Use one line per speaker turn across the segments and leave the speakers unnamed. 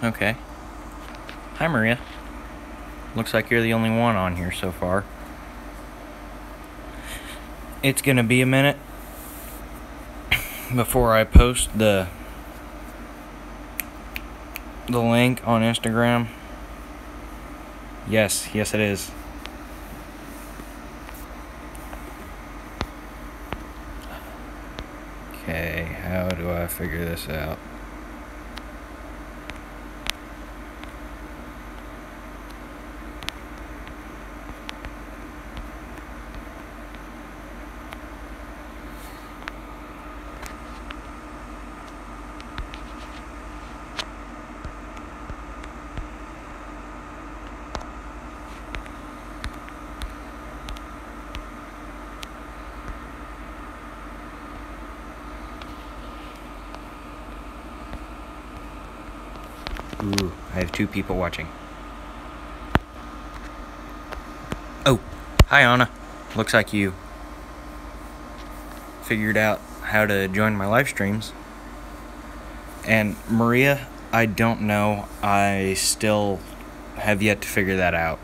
Okay. Hi, Maria. Looks like you're the only one on here so far. It's gonna be a minute before I post the link on Instagram. Yes, it is. Okay, how do I figure this out? Ooh, I have 2 people watching. Oh, hi Anna. Looks like you figured out how to join my live streams. And Maria, I don't know. I still have yet to figure that out.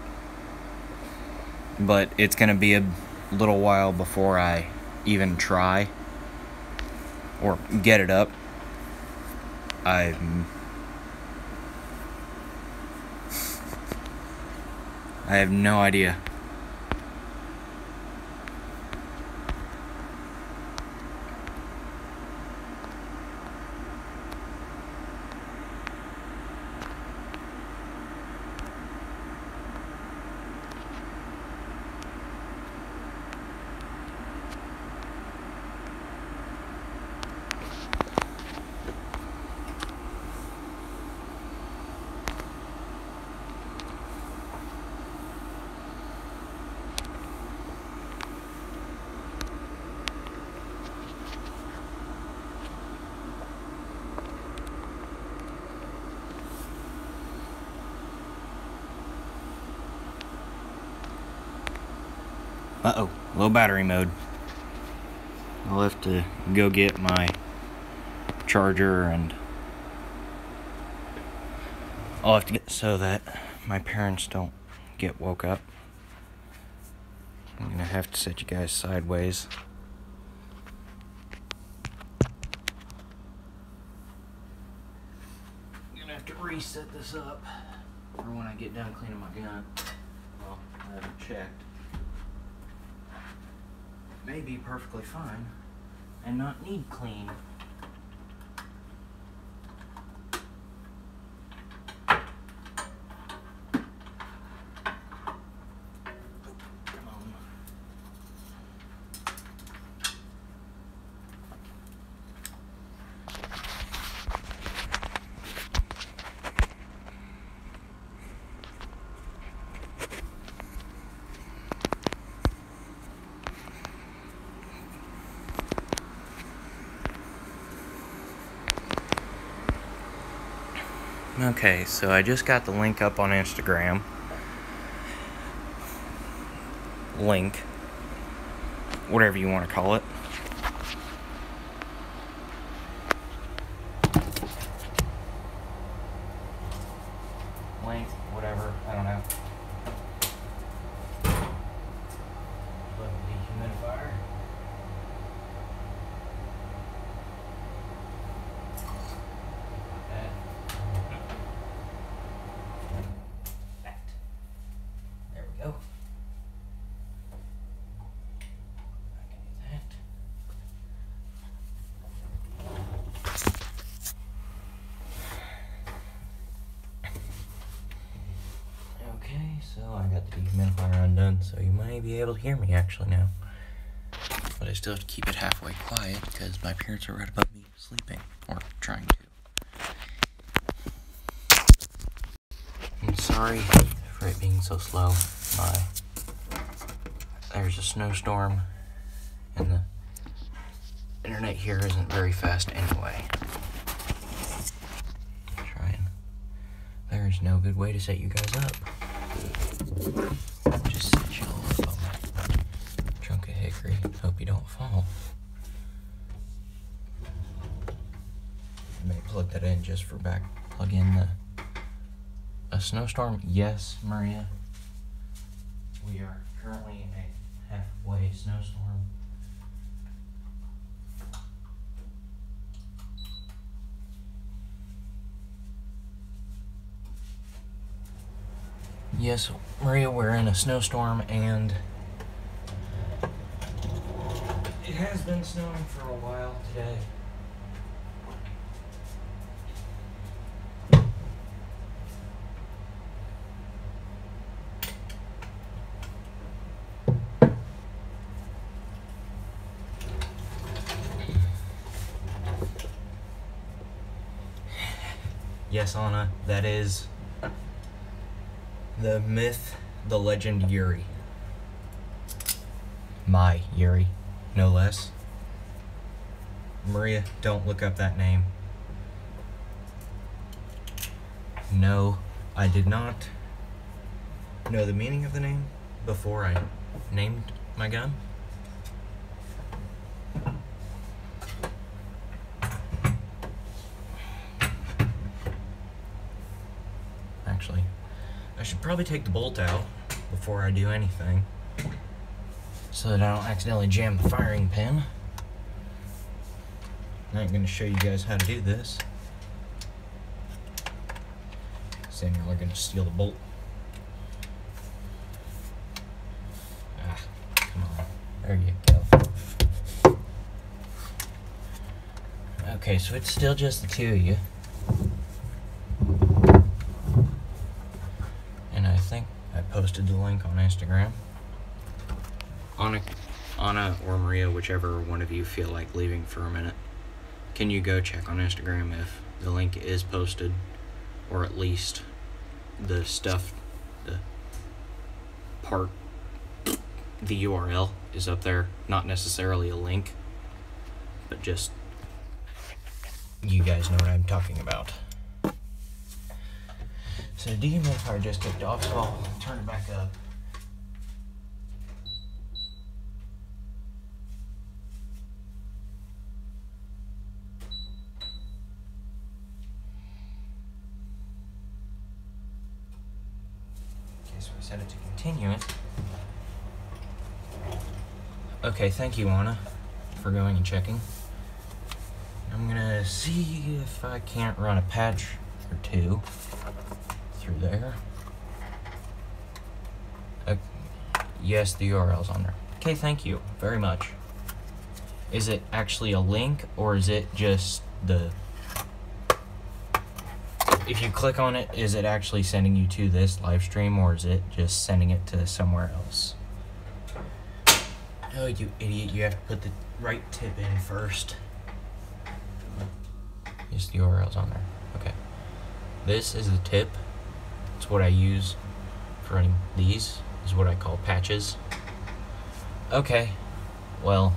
But it's gonna be a little while before I even try or get it up. I have no idea. Uh-oh, low battery mode. I'll have to go get my charger and I'll have to get so that my parents don't get woke up. I'm gonna have to set you guys sideways. I'm gonna have to reset this up for when I get done cleaning my gun. Well, I haven't checked. May be perfectly fine and not need clean. Come on. Okay, so I just got the link up on Instagram. Link. Whatever you want to call it. Link, whatever, I don't know. Plug the dehumidifier. There we go. I can do that. Okay, so I got the dehumidifier undone, so you might be able to hear me actually now. But I still have to keep it halfway quiet because my parents are right above me sleeping, or trying to. I'm sorry for it being so slow. There's a snowstorm, and the internet here isn't very fast anyway. There's no good way to set you guys up. Just set you all up on my trunk of hickory. Hope you don't fall. I may plug that in just for plug in the A snowstorm? Yes, Maria. We are currently in a halfway snowstorm. Yes, Maria, we're in a snowstorm, and it has been snowing for a while today. Yes, Anna, that is the myth, the legend Yuri. My Yuri, no less. Maria, don't look up that name. No, I did not know the meaning of the name before I named my gun. Actually, I should probably take the bolt out before I do anything, so that I don't accidentally jam the firing pin. I ain't gonna show you guys how to do this. Samuel are gonna steal the bolt. Ah, come on. There you go. Okay, so it's still just the two of you. And I think I posted the link on Instagram. Anna or Maria, whichever one of you feel like leaving for a minute, can you go check on Instagram if the link is posted, or at least the stuff, the URL is up there, not necessarily a link, but just, you guys know what I'm talking about. So the dehumidifier just kicked off, so I'll turn it back up. So we set it to continue it. Okay, thank you, Anna, for going and checking. I'm gonna see if I can't run a patch or two through there. Yes, the URL's on there. Okay, thank you very much. Is it actually a link, or is it just the... If you click on it, is it actually sending you to this live stream, or is it just sending it to somewhere else? Oh, you idiot, you have to put the right tip in first. Yes, the URL's on there. Okay. This is the tip. It's what I use for running these. Is what I call patches. Okay. Well,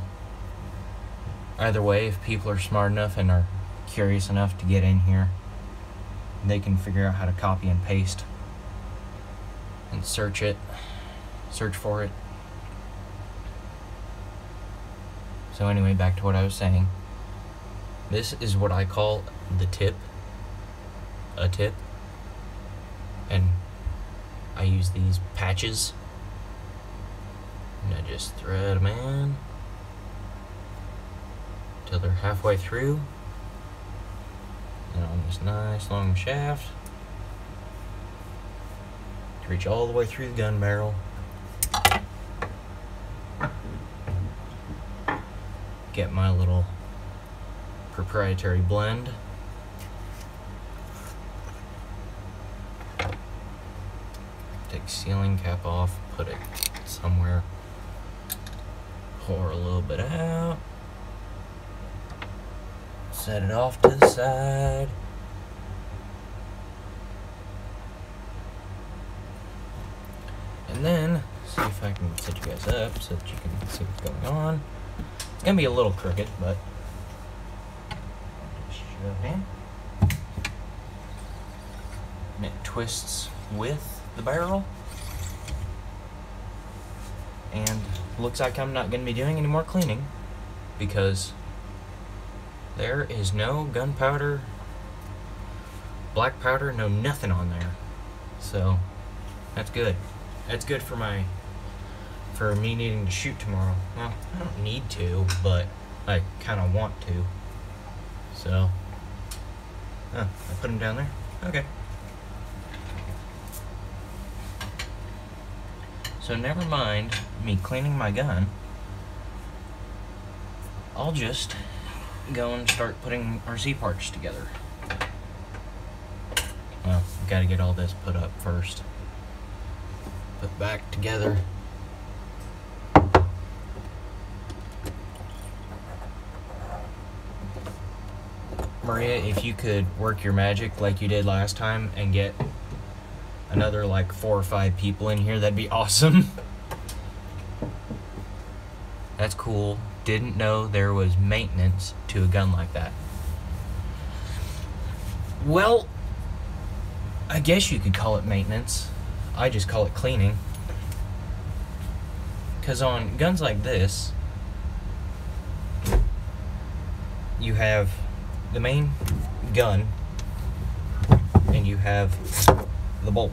either way, if people are smart enough and are curious enough to get in here, they can figure out how to copy and paste and search for it. So anyway, back to what I was saying. This is what I call the tip, a tip, and I use these patches, and I just thread them in till they're halfway through. And on this nice long shaft to reach all the way through the gun barrel. Get my little proprietary blend. Take sealing cap off, put it somewhere, pour a little bit out. Set it off to the side. And then, see if I can set you guys up so that you can see what's going on. It's gonna be a little crooked, but just shove it in. And it twists with the barrel. And looks like I'm not gonna be doing any more cleaning because there is no gunpowder, black powder, no nothing on there. So that's good. That's good for me needing to shoot tomorrow. Well, I don't need to, but I kind of want to. So, I put him down there. Okay. So never mind me cleaning my gun. I'll just go and start putting RC parts together. Well, I've got to get all this put up first. Put back together. Maria, if you could work your magic like you did last time and get another like 4 or 5 people in here, that'd be awesome. That's cool. Didn't know there was maintenance to a gun like that. Well, I guess you could call it maintenance. I just call it cleaning. Because on guns like this, you have the main gun and you have the bolt.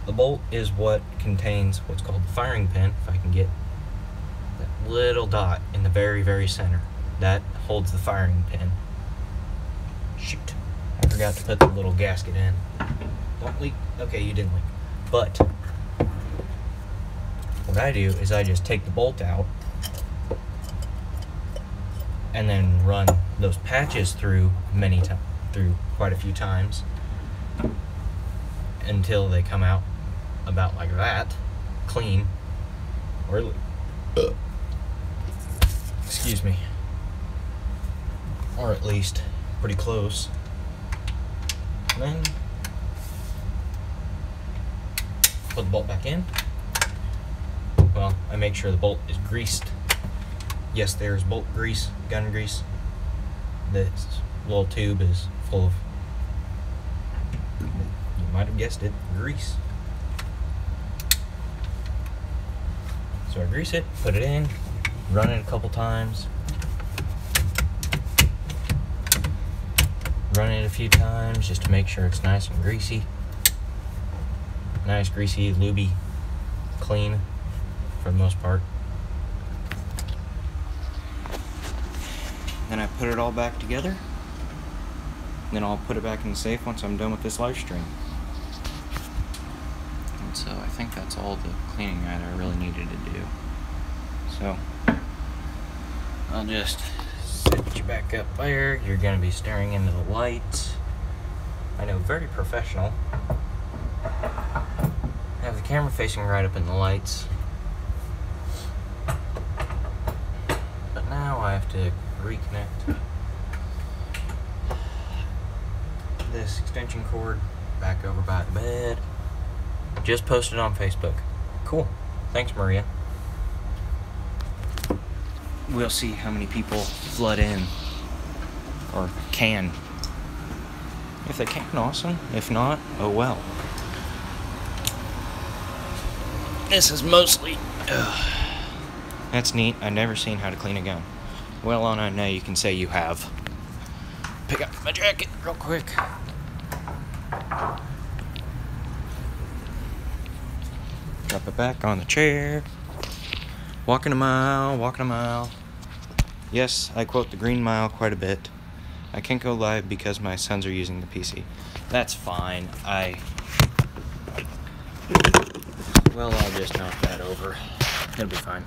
The bolt is what contains what's called the firing pin. If I can get that little dot in the very, very center, that holds the firing pin. Shoot, I forgot to put the little gasket in. Don't leak. Okay, you didn't leak. But what I do is I just take the bolt out and then run those patches through quite a few times until they come out about like that, clean, or excuse me, or at least pretty close. And then put the bolt back in. Well, I make sure the bolt is greased. Yes, there's bolt grease, gun grease. This little tube is full of, you might have guessed it, grease. So I grease it, put it in, run it a couple times, run it a few times just to make sure it's nice and greasy. Nice, greasy, lubey, clean for the most part. Then I put it all back together. Then I'll put it back in the safe once I'm done with this live stream. And so I think that's all the cleaning that I really needed to do. So I'll just set you back up there. You're going to be staring into the lights. I know, very professional. I have the camera facing right up in the lights. But now I have to reconnect this extension cord back over by the bed. Just posted on Facebook. Cool. Thanks, Maria. We'll see how many people flood in. Or can. If they can, awesome. If not, oh well. This is mostly... That's neat. I've never seen how to clean a gun. Well, on I know you can say you have. Pick up my jacket real quick. Drop it back on the chair. Walking a mile, walking a mile. Yes, I quote the Green Mile quite a bit. I can't go live because my sons are using the PC. That's fine. Well, I'll just knock that over. It'll be fine.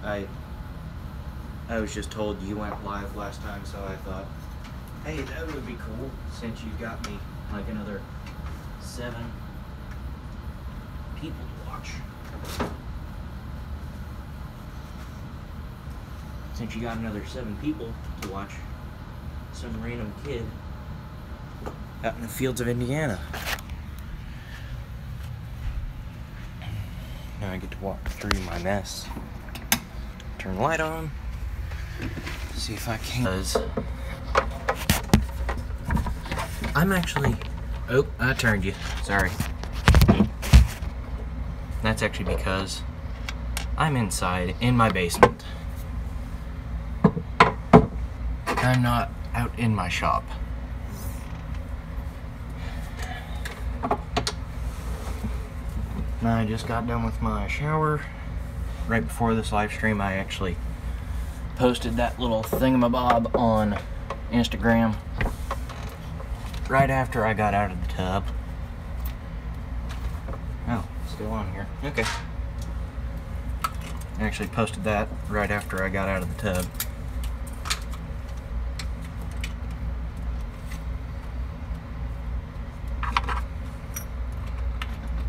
I was just told you went live last time, so I thought, hey, that would be cool since you got me like another 7 people to watch. Since you got another 7 people to watch some random kid out in the fields of Indiana. Now I get to walk through my mess. Turn the light on. See if I can. I'm actually... Oh, I turned you. Sorry. That's actually because I'm inside in my basement. I'm not out in my shop. I just got done with my shower. Right before this live stream, I actually posted that little thingamabob on Instagram right after I got out of the tub. Oh, still on here. Okay. I actually posted that right after I got out of the tub.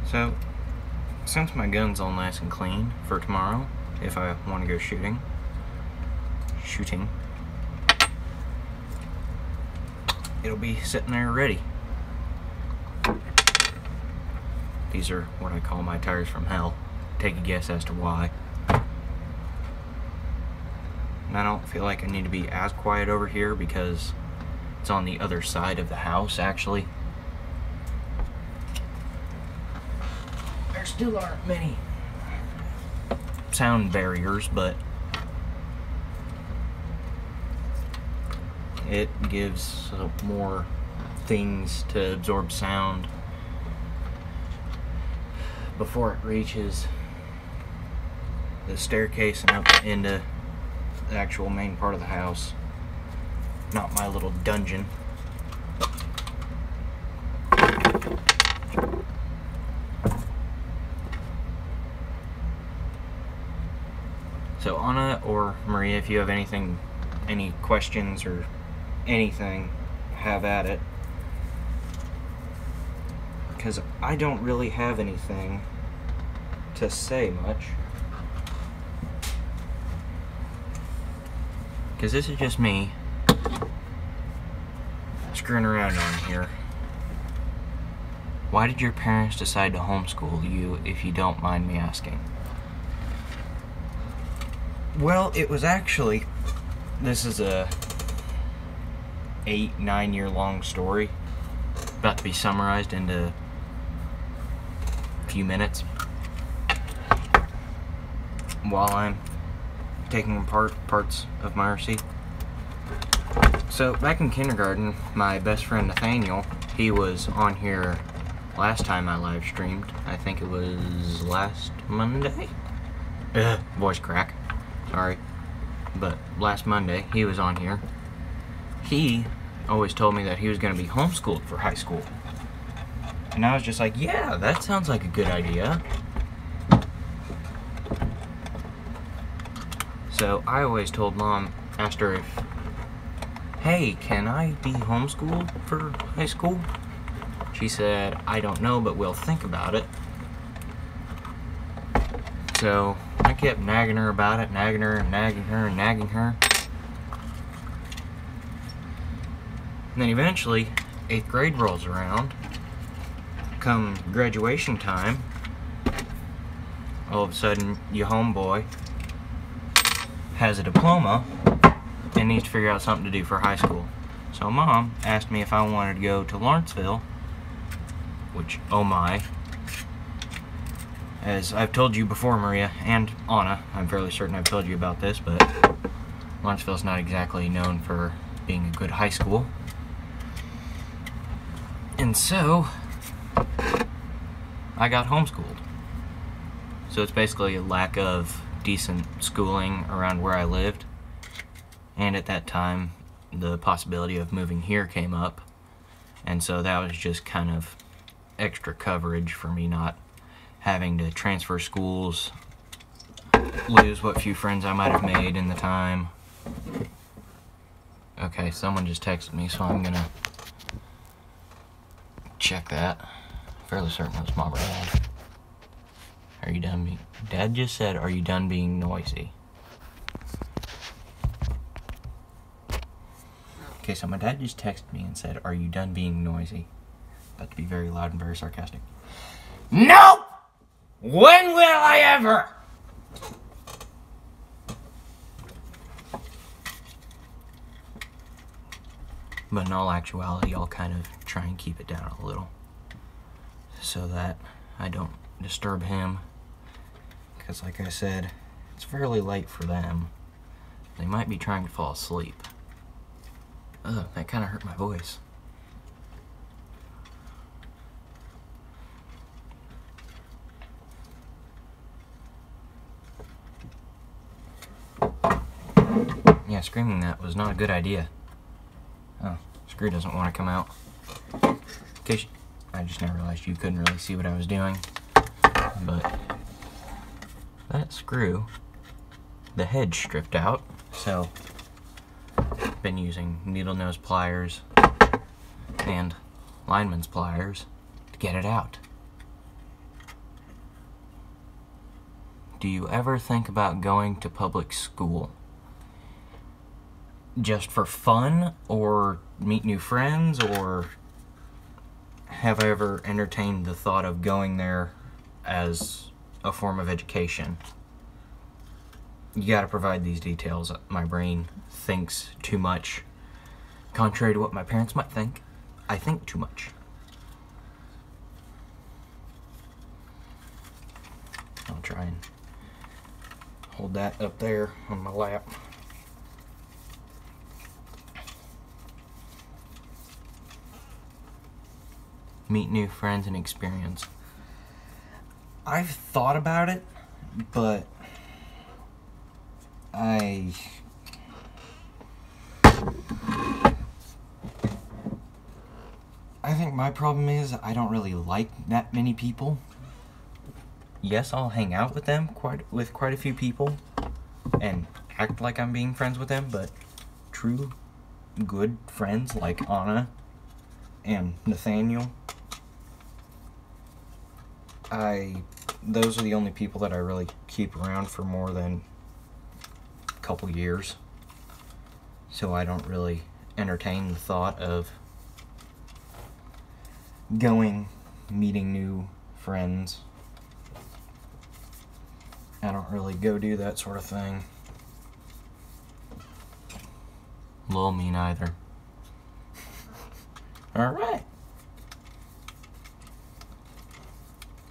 So, since my gun's all nice and clean for tomorrow, if I want to go shooting, it'll be sitting there ready. These are what I call my tires from hell. Take a guess as to why. And I don't feel like I need to be as quiet over here because it's on the other side of the house, actually. There still aren't many sound barriers, but it gives more things to absorb sound before it reaches the staircase and up into the actual main part of the house. Not my little dungeon. So Anna or Maria, if you have anything, any questions or anything, have at it. Because I don't really have anything to say much. Because this is just me screwing around on here. Why did your parents decide to homeschool you, if you don't mind me asking? Well, it was actually, this is a 8-9 year long story, about to be summarized into a few minutes while I'm taking apart parts of my RC. So back in kindergarten, my best friend Nathaniel, he was on here last time I live streamed. I think it was last Monday. Voice crack. Sorry. But last Monday, he was on here. He always told me that he was going to be homeschooled for high school. And I was just like, yeah, that sounds like a good idea. So I always told Mom, asked her if, hey, can I be homeschooled for high school? She said, I don't know, but we'll think about it. So I kept nagging her about it, nagging her and nagging her and nagging her. And then eventually, 8th grade rolls around. Come graduation time, all of a sudden, your homeboy has a diploma and needs to figure out something to do for high school. So Mom asked me if I wanted to go to Lawrenceville, which, oh my, as I've told you before, Maria, and Anna, I'm fairly certain I've told you about this, but Lawrenceville's not exactly known for being a good high school. And so, I got homeschooled. So it's basically a lack of decent schooling around where I lived. And at that time, the possibility of moving here came up. And so that was just kind of extra coverage for me not having to transfer schools, lose what few friends I might have made in the time. Okay, someone just texted me, so I'm gonna check that. Fairly certain it was Mom or Dad. Are you done being... Dad just said, are you done being noisy? Okay, so my dad just texted me and said, are you done being noisy? About to be very loud and very sarcastic. Nope! When will I ever? But in all actuality, I'll kind of try and keep it down a little so that I don't disturb him. Because like I said, it's fairly late for them. They might be trying to fall asleep. Ugh, that kind of hurt my voice. screaming that was not a good idea. Oh, screw doesn't want to come out. In case I just now realized you couldn't really see what I was doing. But that screw, the head stripped out, so I've been using needle nose pliers and lineman's pliers to get it out. Do you ever think about going to public school? Just for fun, or meet new friends, or have I ever entertained the thought of going there as a form of education? You gotta provide these details. My brain thinks too much. Contrary to what my parents might think, I think too much. I'll try and hold that up there on my lap. Meet new friends and experience. I've thought about it, but I think my problem is I don't really like that many people. Yes, I'll hang out with them with quite a few people and act like I'm being friends with them, but true good friends like Anna and Nathaniel, those are the only people that I really keep around for more than a couple years. So I don't really entertain the thought of meeting new friends. I don't really go do that sort of thing. Lol, me neither. Alright.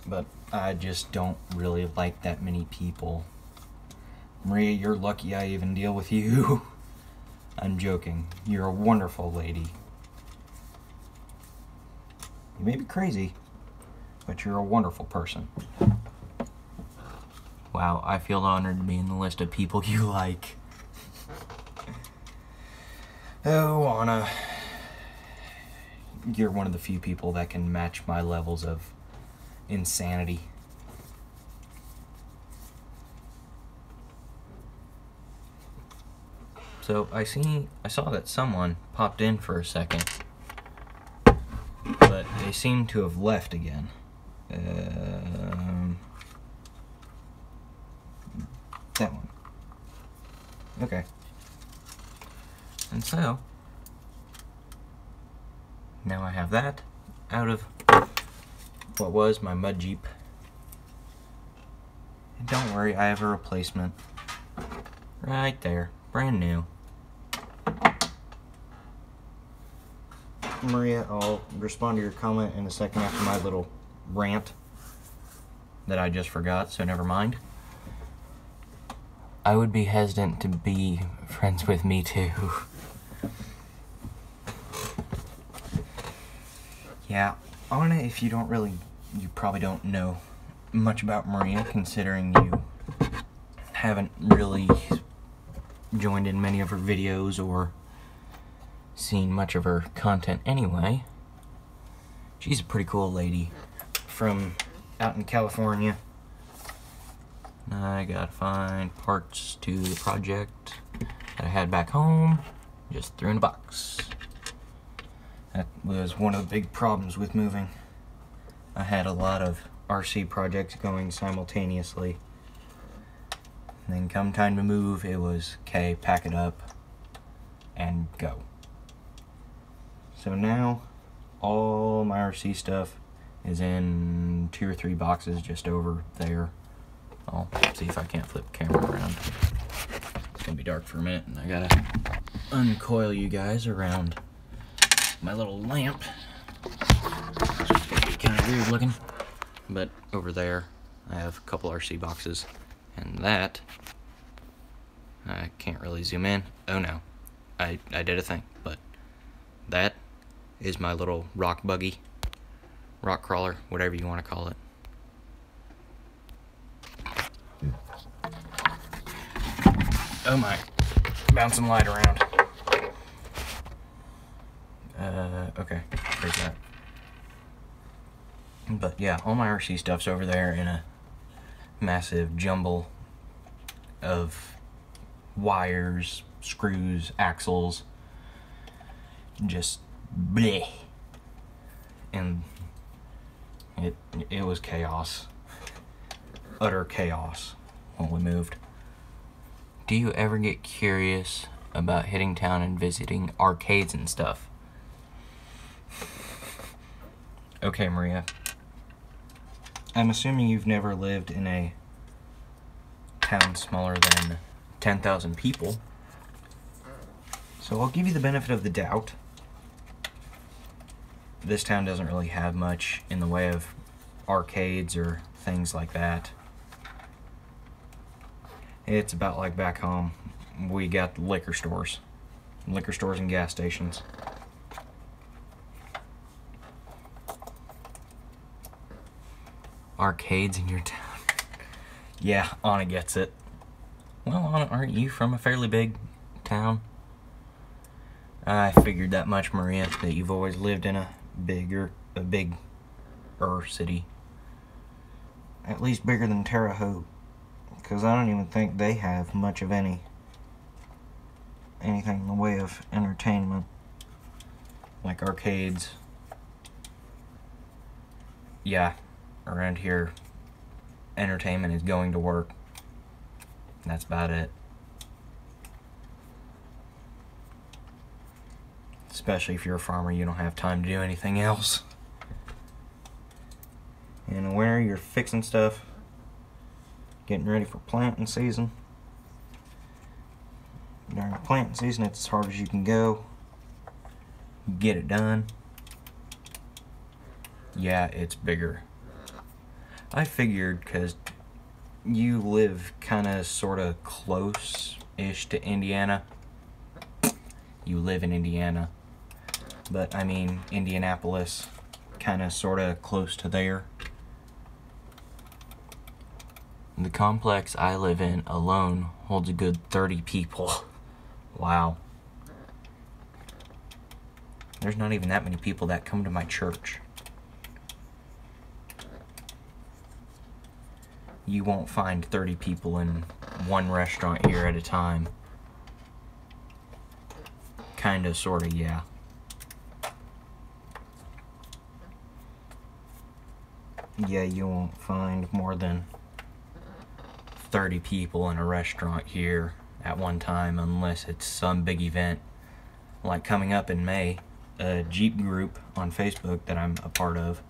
But I just don't really like that many people. Maria, you're lucky I even deal with you. I'm joking. You're a wonderful lady. You may be crazy, but you're a wonderful person. Wow, I feel honored to be in the list of people you like. Oh, Anna. You're one of the few people that can match my levels of insanity. So I saw that someone popped in for a second, but they seem to have left again. That one. Okay. And so now I have that out of what was my mud Jeep. And don't worry, I have a replacement right there, brand new. Maria, I'll respond to your comment in a second after my little rant that I just forgot, so never mind. I would be hesitant to be friends with me too. Yeah, Anna, if you probably don't know much about Maria, considering you haven't really joined in many of her videos or seen much of her content anyway. She's a pretty cool lady from out in California. I gotta find parts to the project that I had back home, just threw in a box. That was one of the big problems with moving. I had a lot of RC projects going simultaneously. And then come time to move, it was, okay, pack it up and go. So now, all my RC stuff is in 2 or 3 boxes just over there. I'll see if I can't flip the camera around. It's gonna be dark for a minute, and I gotta uncoil you guys around my little lamp. It's gonna be kind of weird looking. But over there, I have a couple RC boxes, and that, I can't really zoom in. Oh no, I did a thing, but that is my little rock buggy, rock crawler, whatever you want to call it. Oh my. bouncing light around. Okay, there's that. But yeah, all my RC stuff's over there in a massive jumble of wires, screws, axles, just bleh. And it was chaos. Utter chaos when we moved. Do you ever get curious about hitting town and visiting arcades and stuff? Okay, Maria. I'm assuming you've never lived in a town smaller than 10,000 people. So I'll give you the benefit of the doubt. This town doesn't really have much in the way of arcades or things like that. It's about like back home. We got liquor stores and gas stations. Arcades in your town? Yeah, Anna gets it. Well, Anna, aren't you from a fairly big town? I figured that much, Maria, that you've always lived in a bigger city. At least bigger than Terre Haute. Because I don't even think they have much of anything in the way of entertainment. Like arcades. Yeah, around here, entertainment is going to work. That's about it. Especially if you're a farmer, you don't have time to do anything else. In the winter, you're fixing stuff, getting ready for planting season. During the planting season, it's as hard as you can go. Get it done. Yeah, it's bigger. I figured because you live kind of sort of close-ish to Indiana. You live in Indiana. But, I mean, Indianapolis, kind of sort of close to there. The complex I live in alone holds a good 30 people. Wow. There's not even that many people that come to my church. You won't find 30 people in one restaurant here at a time. Kinda, sorta, yeah. Yeah, you won't find more than 30 people in a restaurant here at one time unless it's some big event. Like coming up in May, a Jeep group on Facebook that I'm a part of,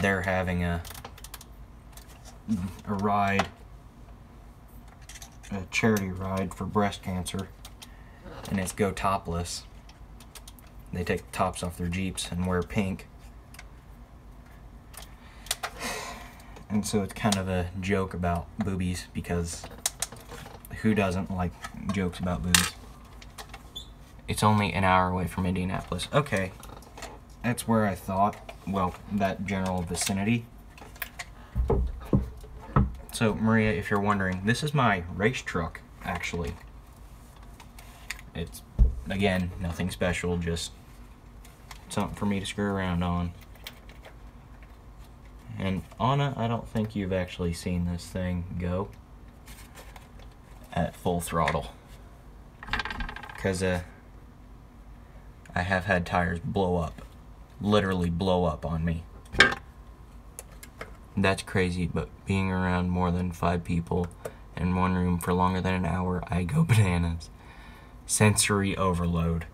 they're having a ride, a charity ride for breast cancer, and it's Go Topless. They take the tops off their Jeeps and wear pink. And so it's kind of a joke about boobies, because who doesn't like jokes about boobies? It's only an hour away from Indianapolis. Okay, that's where I thought, well, that general vicinity. So, Maria, if you're wondering, this is my race truck, actually. It's, again, nothing special, just something for me to screw around on. And Anna, I don't think you've actually seen this thing go at full throttle. Because I have had tires blow up. Literally blow up on me. That's crazy, but being around more than 5 people in one room for longer than an hour, I go bananas. Sensory overload.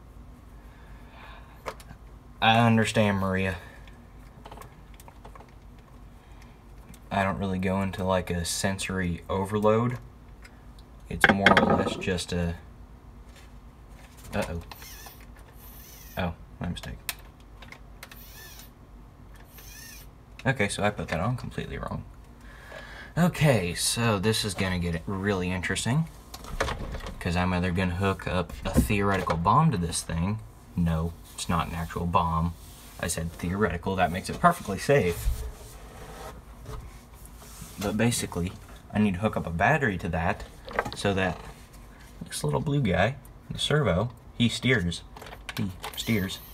I understand, Maria. I don't really go into like a sensory overload. It's more or less just a... Uh-oh. Oh, my mistake. Okay, so I put that on completely wrong. Okay, so this is gonna get really interesting, because I'm either gonna hook up a theoretical bomb to this thing. No, it's not an actual bomb. I said theoretical, that makes it perfectly safe. But basically, I need to hook up a battery to that so that this little blue guy, the servo, he steers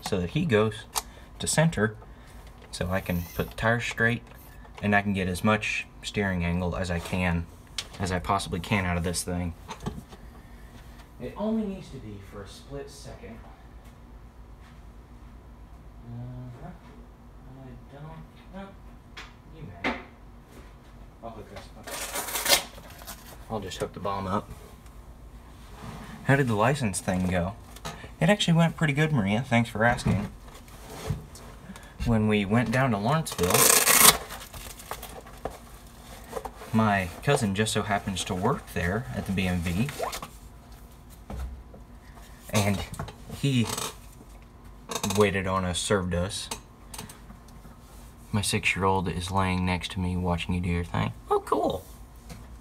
so that he goes to center, so I can put the tires straight and I can get as much steering angle as I possibly can out of this thing. It only needs to be for a split second. I don't know. You may. I'll hook this up. I'll just hook the bomb up. How did the license thing go? It actually went pretty good, Maria. Thanks for asking. When we went down to Lawrenceville, my cousin just so happens to work there at the BMV, and he waited on us, served us. My 6-year-old is laying next to me watching you do your thing. Oh, cool.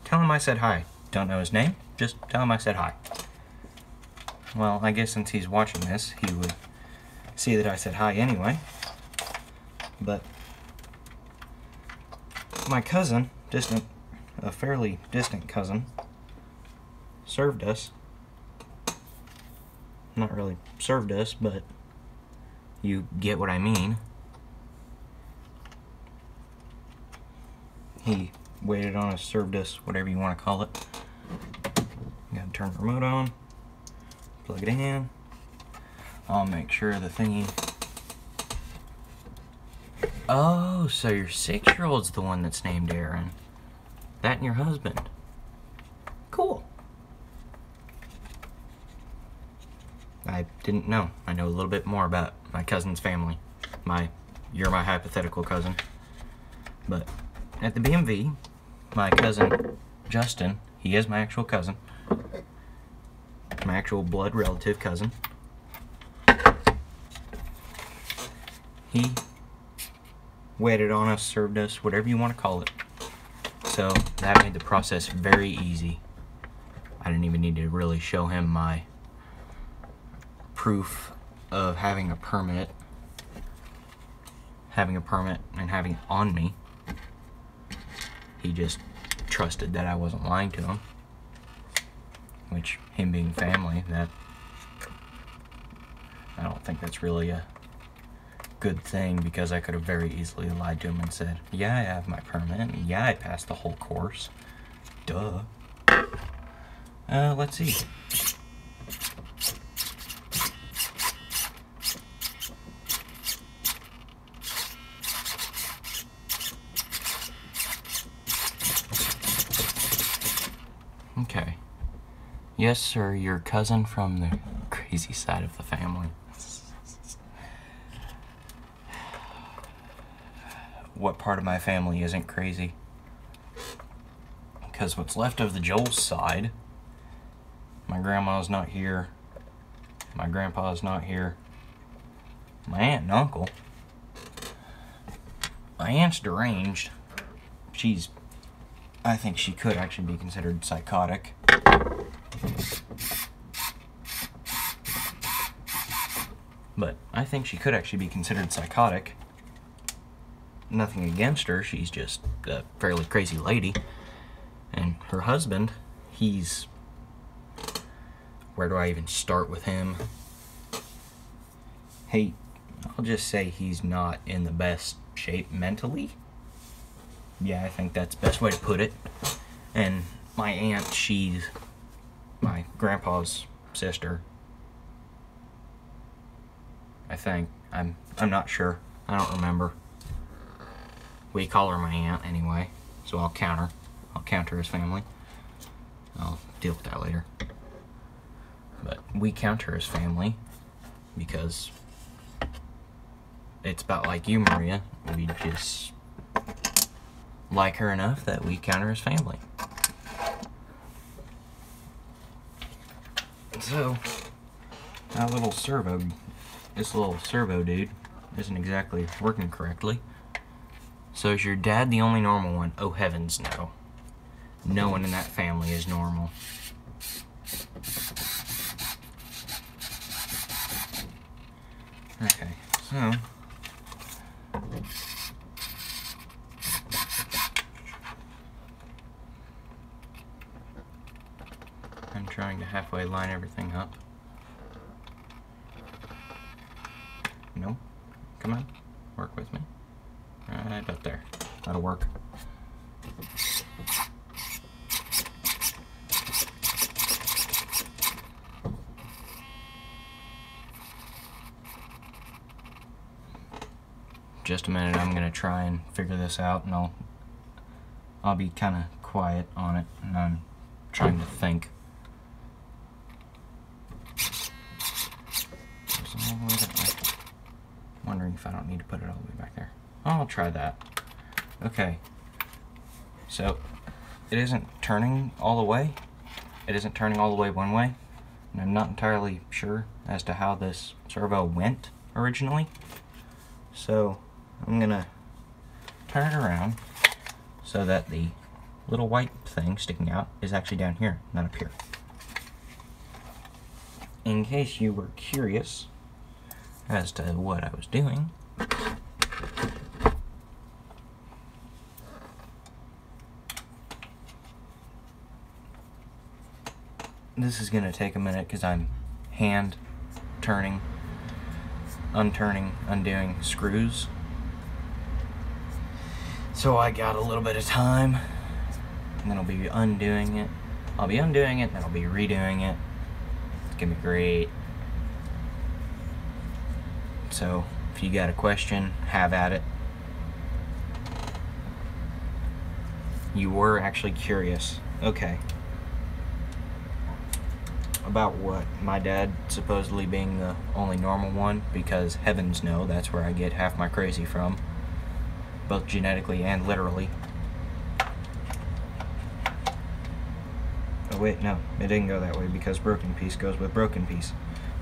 Tell him I said hi. Don't know his name, just tell him I said hi. Well, I guess since he's watching this, he would see that I said hi anyway. But my cousin, a fairly distant cousin, served us. Not really served us, but you get what I mean. He waited on us, served us, whatever you want to call it. You gotta turn the remote on, plug it in. I'll make sure the thingy. Oh, so your 6-year-old's the one that's named Aaron. That and your husband. Cool. I didn't know. I know a little bit more about my cousin's family. You're my hypothetical cousin. But at the BMV, my cousin Justin, he is my actual cousin. My actual blood relative cousin. He waited on us, served us, whatever you want to call it. So that made the process very easy. I didn't even need to really show him my proof of having a permit and having it on me. He just trusted that I wasn't lying to him, which, him being family, that I don't think that's really a good thing, because I could have very easily lied to him and said, yeah, I have my permit, and yeah, I passed the whole course. Duh. Let's see. Okay. Yes, sir, your cousin from the crazy side of the family. What part of my family isn't crazy? Because what's left of the Joel's side, my grandma's not here, my grandpa's not here, my aunt and uncle. My aunt's deranged. I think she could actually be considered psychotic. But I think she could actually be considered psychotic. Nothing against her, she's just a fairly crazy lady. And her husband, where do I even start with him? Hey, I'll just say he's not in the best shape mentally. Yeah, I think that's the best way to put it. And my aunt, she's my grandpa's sister. I think. I'm not sure. I don't remember. We call her my aunt anyway, so I'll count her. I'll count her as family. I'll deal with that later. But we count her as family because it's about like you, Maria. We just like her enough that we count her as family. So, this little servo dude isn't exactly working correctly. So is your dad the only normal one? Oh heavens, no. No one in that family is normal. Okay, so I'm trying to halfway line everything up. No? Come on. Work with me. Right up there. That'll work. Just a minute, I'm gonna try and figure this out, and I'll be kind of quiet on it, and I'm trying to think. Wondering if I don't need to put it all the way back there. I'll try that. Okay. So, it isn't turning all the way. It isn't turning all the way one way. And I'm not entirely sure as to how this servo went originally. So, I'm gonna turn it around so that the little white thing sticking out is actually down here, not up here. In case you were curious as to what I was doing, this is gonna take a minute because I'm hand turning, unturning, undoing screws. So I got a little bit of time, and then I'll be undoing it. I'll be undoing it, and then I'll be redoing it. It's gonna be great. So, if you got a question, have at it. You were actually curious. Okay. About what? My dad supposedly being the only normal one, because heavens no, that's where I get half my crazy from. Both genetically and literally. Oh wait, no, it didn't go that way because broken piece goes with broken piece.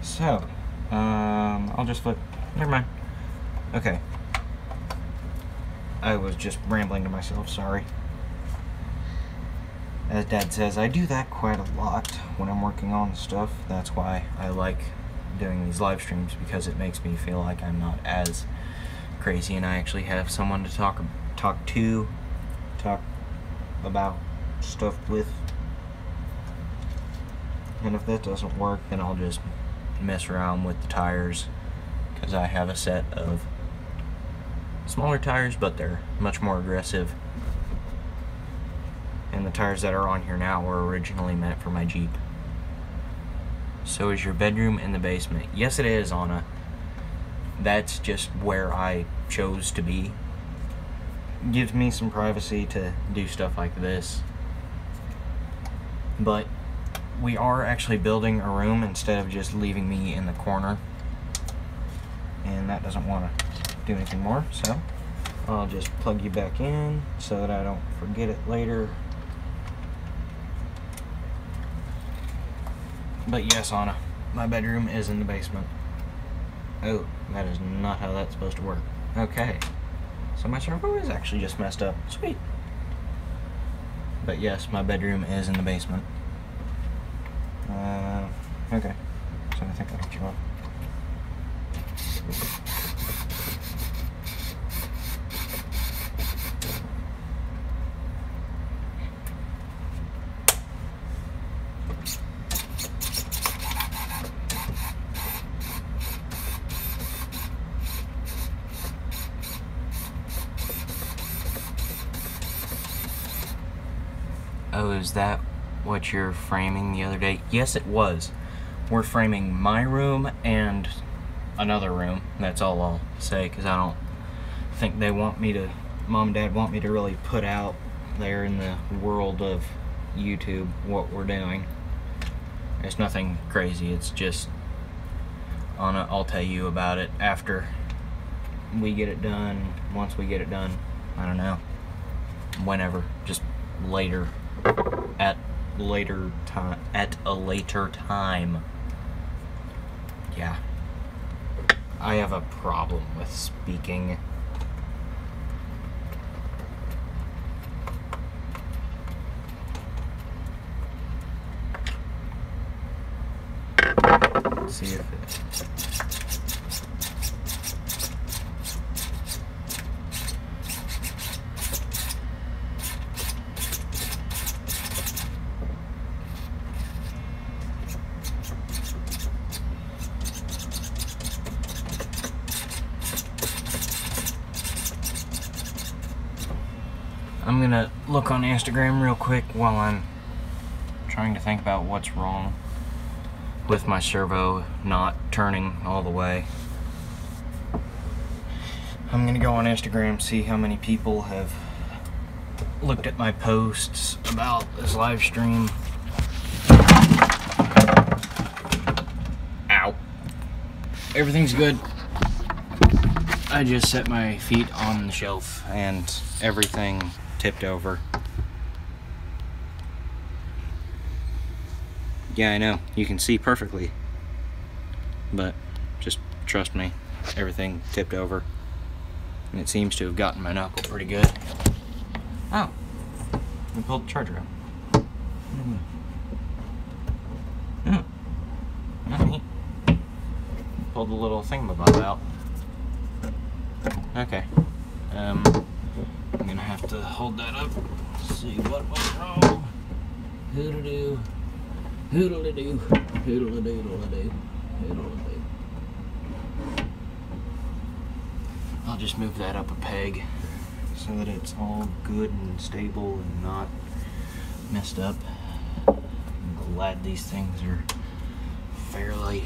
So, I'll just flip. Never mind. Okay. I was just rambling to myself, sorry. As Dad says, I do that quite a lot when I'm working on stuff. That's why I like doing these live streams, because it makes me feel like I'm not as crazy and I actually have someone to talk about stuff with. And if that doesn't work, then I'll just mess around with the tires, because I have a set of smaller tires, but they're much more aggressive. And the tires that are on here now were originally meant for my Jeep. So is your bedroom in the basement? Yes, it is, Anna. That's just where I chose to be. Gives me some privacy to do stuff like this. But we are actually building a room instead of just leaving me in the corner. And that doesn't want to do anything more, so I'll just plug you back in so that I don't forget it later. But yes, Anna, my bedroom is in the basement. Oh, that is not how that's supposed to work. Okay, so my servo is actually just messed up. Sweet. But yes, my bedroom is in the basement. Okay, so I think I'll get you off. Oh, is that what you're framing the other day? Yes, it was. We're framing my room and another room. That's all I'll say, because I don't think they want me to, Mom and Dad want me to really put out there in the world of YouTube what we're doing. It's nothing crazy, it's just, I'll tell you about it after we get it done, once we get it done, I don't know, whenever, just later. At a later time. Yeah. I have a problem with speaking. Let's see if it... I'm gonna look on Instagram real quick while I'm trying to think about what's wrong with my servo not turning all the way. I'm gonna go on Instagram, see how many people have looked at my posts about this live stream. Ow. Everything's good. I just set my feet on the shelf and everything tipped over. Yeah, I know, you can see perfectly, but just trust me, everything tipped over, and it seems to have gotten my knuckle pretty good. Oh, we pulled the charger out. Oh, not neat. Pulled the little thingamabob out. Okay, I'm gonna have to hold that up, see what went wrong. Hoodle-doo. Hoodle-a-doo, hoodle-a-doodle-a-doo, hoodle-a-doo. I'll just move that up a peg so that it's all good and stable and not messed up. I'm glad these things are fairly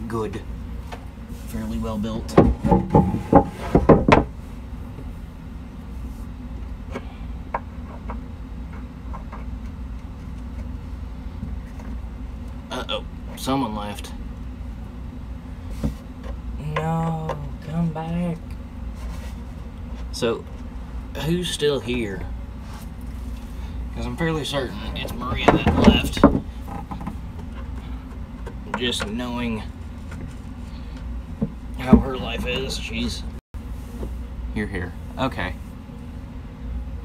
good, fairly well built. Uh-oh, someone left. No, come back. So, who's still here? Because I'm fairly certain it's Maria that left. Just knowing how her life is, she's... You're here. Okay.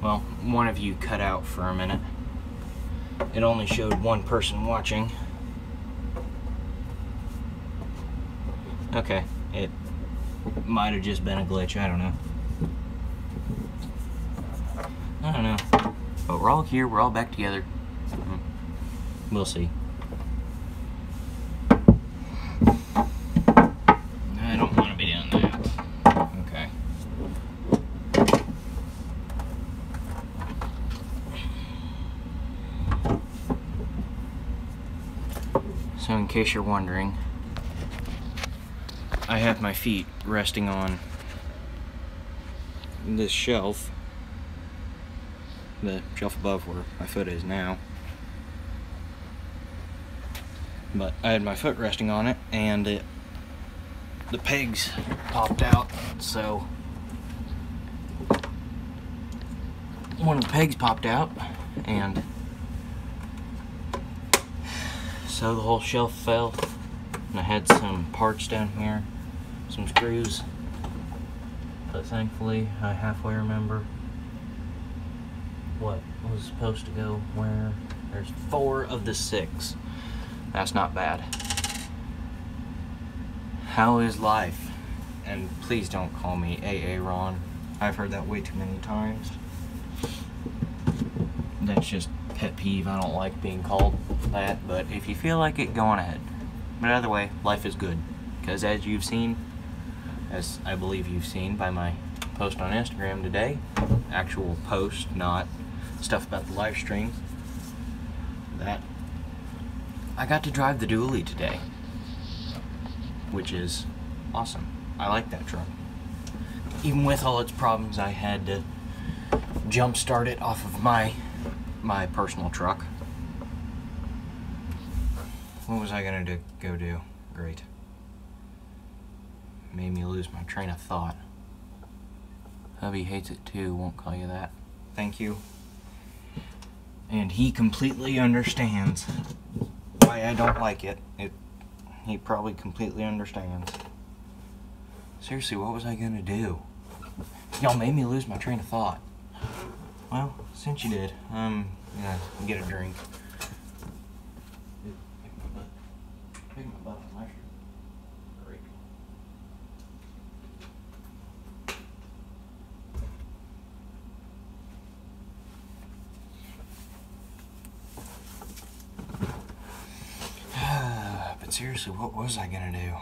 Well, one of you cut out for a minute. It only showed one person watching. Okay, it might have just been a glitch, I don't know. I don't know. But we're all here, we're all back together. We'll see. I don't want to be doing that. Okay. So in case you're wondering, I have my feet resting on this shelf, the shelf above where my foot is now, but I had my foot resting on it and the pegs popped out, so one of the pegs popped out and so the whole shelf fell, and I had some parts down here, some screws, but thankfully I halfway remember what was supposed to go where. There's 4 of the 6. That's not bad. How is life? And please don't call me AA Ron. I've heard that way too many times. That's just pet peeve. I don't like being called that, but if you feel like it, go on ahead. But either way, life is good. Because as you've seen, as I believe you've seen by my post on Instagram today, actual post, not stuff about the live stream, that I got to drive the dually today, which is awesome. I like that truck. Even with all its problems, I had to jump start it off of my personal truck. What was I gonna go do? Great. Made me lose my train of thought. Hubby hates it too, won't call you that. Thank you. And he completely understands why I don't like it. He probably completely understands. Seriously, what was I gonna do? Y'all made me lose my train of thought. Well, since you did, I'm gonna get a drink. Pick my butt on my shirt. Great. But seriously, what was I gonna do?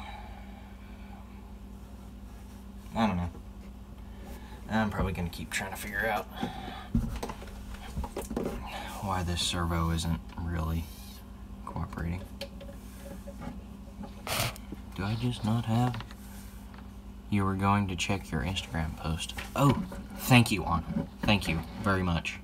I don't know. I'm probably gonna keep trying to figure out. why this servo isn't really cooperating. Do I just not have? You were going to check your Instagram post. Oh, thank you, Anna. Thank you very much.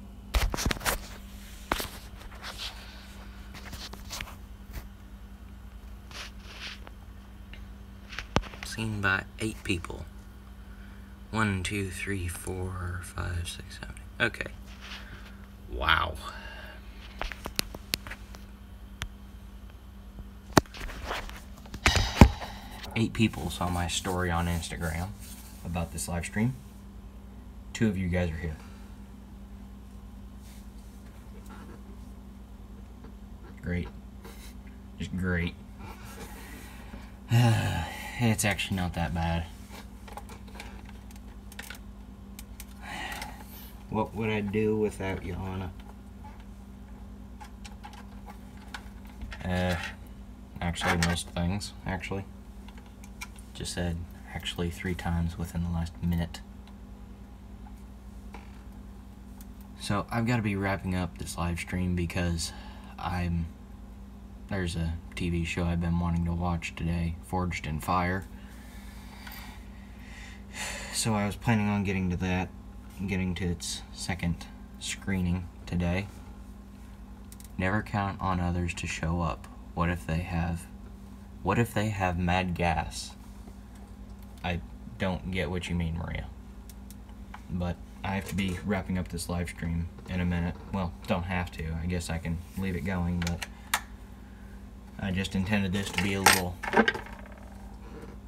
Seen by 8 people. 1, 2, 3, 4, 5, 6, 7. Okay. Wow. Eight people saw my story on Instagram about this live stream. 2 of you guys are here. Great. Just great. It's actually not that bad. What would I do without you, Anna? Actually, most things, actually. Just said actually 3 times within the last minute. So I've got to be wrapping up this live stream because there's a TV show I've been wanting to watch today, Forged in Fire. So I was planning on getting to that, getting to its 2nd screening today. Never count on others to show up. What if they have mad gas? I don't get what you mean, Maria. But I have to be wrapping up this live stream in a minute. Well, don't have to. I guess I can leave it going, but I just intended this to be a little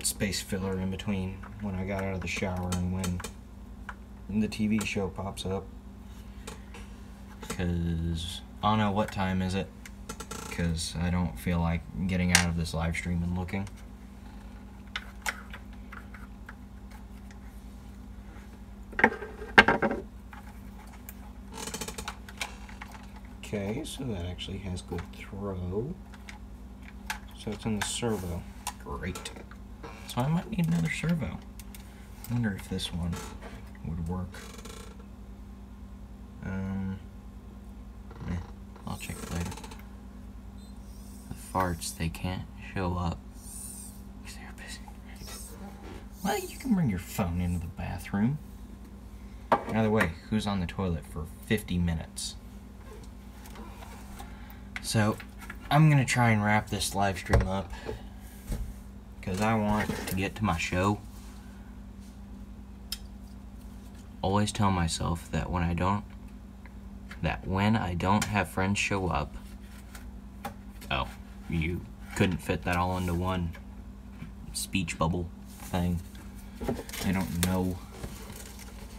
space filler in between when I got out of the shower and when the TV show pops up. Because, Anna, what time is it? Because I don't feel like getting out of this live stream and looking. Okay, so that actually has good throw. So it's in the servo. Great. So I might need another servo. I wonder if this one would work. I'll check it later. The farts, they can't show up because they're busy. Well, you can bring your phone into the bathroom. By the way, who's on the toilet for 50 minutes? So, I'm going to try and wrap this live stream up because I want to get to my show. Always tell myself that when I don't have friends show up. Oh, you couldn't fit that all into one speech bubble thing. I don't know,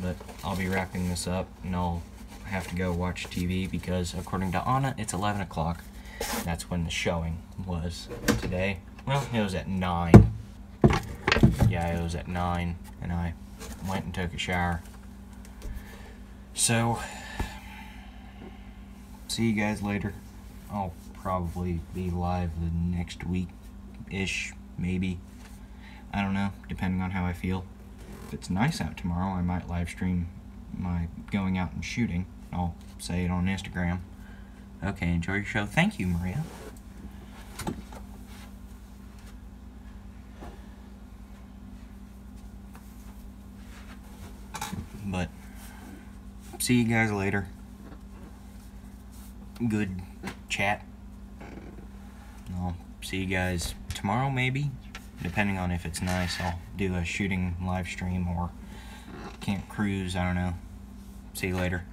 but I'll be wrapping this up and I'll have to go watch TV because according to Anna, it's 11 o'clock. That's when the showing was today. Well, it was at 9. Yeah, it was at 9 and I went and took a shower. So, see you guys later. I'll probably be live the next week-ish, maybe. I don't know, depending on how I feel. If it's nice out tomorrow, I might live stream my going out and shooting. I'll say it on Instagram. Okay, enjoy your show. Thank you, Maria. But, see you guys later. Good chat. I'll see you guys tomorrow, maybe. Depending on if it's nice, I'll do a shooting live stream or Camp Cruise, I don't know. See you later.